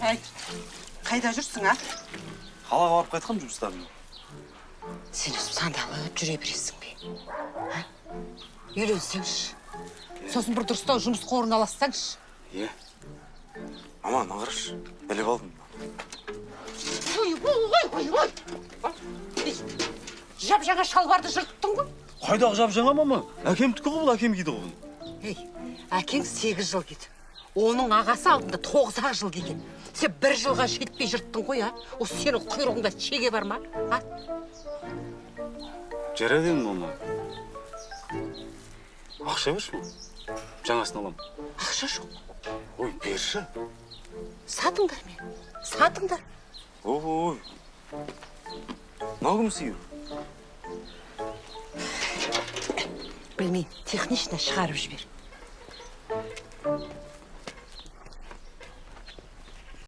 Айт, қайда жүрсің, а? Қалаға барып қайтқам жұмыстарым. Сен өзім сандалып жүре бересің бе? Үйленсеңші. Сосын бір дұрыстау жұмыс қорын алассаңшы. Мама, нағырыш, біліп алдым. Ой. Жап-жаңа шалбарды жырттың ғой? Қайдағы жап-жаңа, мама? Әкемдікі ғой, бұл әкем киді ғой. Әкең 8 жыл киді. Оның ағасы алдында 9 жыл киген. Сен 1 жылға жетпей жырттың ғой, а? Осы сенің құйрығыңда шеге бар ма? Жарайды енді, мама. Ақша берші, ма? Жаңасын алам. Ақша жоқ. Ой, берші. Сатыңдар мен. Сатыңдар. Ой. Мынау кім сүйір? Білмеймін, технично шығарып жібер.